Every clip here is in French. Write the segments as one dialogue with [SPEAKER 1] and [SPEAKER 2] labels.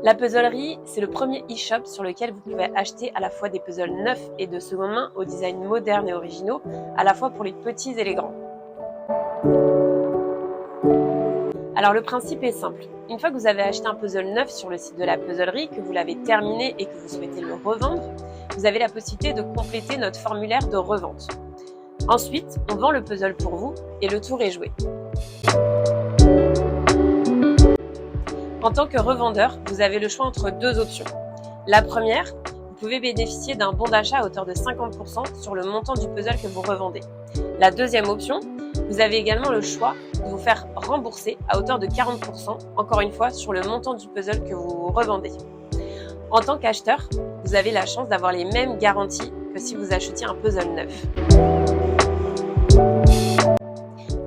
[SPEAKER 1] La puzzlerie, c'est le premier e-shop sur lequel vous pouvez acheter à la fois des puzzles neufs et de seconde main aux designs modernes et originaux, à la fois pour les petits et les grands. Alors le principe est simple. Une fois que vous avez acheté un puzzle neuf sur le site de la puzzlerie, que vous l'avez terminé et que vous souhaitez le revendre, vous avez la possibilité de compléter notre formulaire de revente. Ensuite, on vend le puzzle pour vous et le tour est joué. En tant que revendeur, vous avez le choix entre deux options. La première, vous pouvez bénéficier d'un bon d'achat à hauteur de 50% sur le montant du puzzle que vous revendez. La deuxième option, vous avez également le choix de vous faire rembourser à hauteur de 40%, encore une fois, sur le montant du puzzle que vous revendez. En tant qu'acheteur, vous avez la chance d'avoir les mêmes garanties que si vous achetiez un puzzle neuf.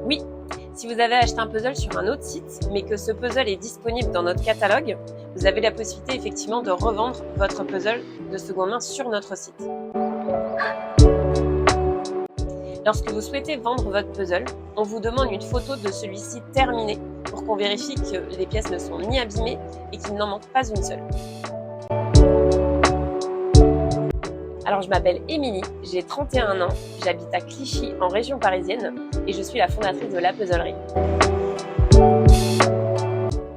[SPEAKER 1] Oui, si vous avez acheté un puzzle sur un autre site, mais que ce puzzle est disponible dans notre catalogue, vous avez la possibilité effectivement de revendre votre puzzle de seconde main sur notre site. Lorsque vous souhaitez vendre votre puzzle, on vous demande une photo de celui-ci terminé pour qu'on vérifie que les pièces ne sont ni abîmées et qu'il n'en manque pas une seule. Alors je m'appelle Émilie, j'ai 31 ans, j'habite à Clichy en région parisienne et je suis la fondatrice de la puzzlerie.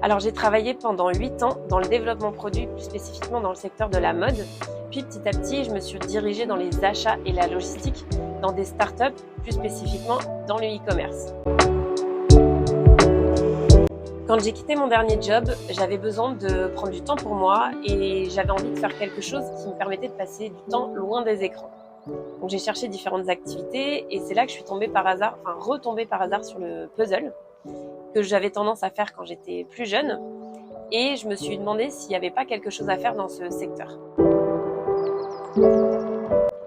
[SPEAKER 1] Alors j'ai travaillé pendant 8 ans dans le développement produit, plus spécifiquement dans le secteur de la mode. Puis petit à petit, je me suis dirigée dans les achats et la logistique dans des startups, plus spécifiquement dans le e-commerce. Quand j'ai quitté mon dernier job, j'avais besoin de prendre du temps pour moi et j'avais envie de faire quelque chose qui me permettait de passer du temps loin des écrans. Donc j'ai cherché différentes activités et c'est là que je suis retombée par hasard sur le puzzle que j'avais tendance à faire quand j'étais plus jeune et je me suis demandé s'il n'y avait pas quelque chose à faire dans ce secteur.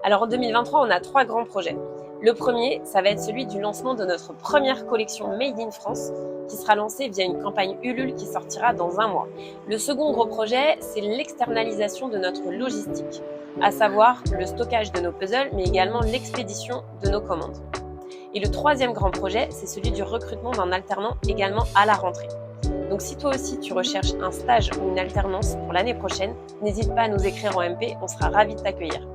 [SPEAKER 1] Alors en 2023, on a 3 grands projets. Le premier, ça va être celui du lancement de notre première collection Made in France qui sera lancée via une campagne Ulule qui sortira dans 1 mois. Le second gros projet, c'est l'externalisation de notre logistique, à savoir le stockage de nos puzzles, mais également l'expédition de nos commandes. Et le troisième grand projet, c'est celui du recrutement d'un alternant également à la rentrée. Donc si toi aussi tu recherches un stage ou une alternance pour l'année prochaine, n'hésite pas à nous écrire en MP, on sera ravis de t'accueillir.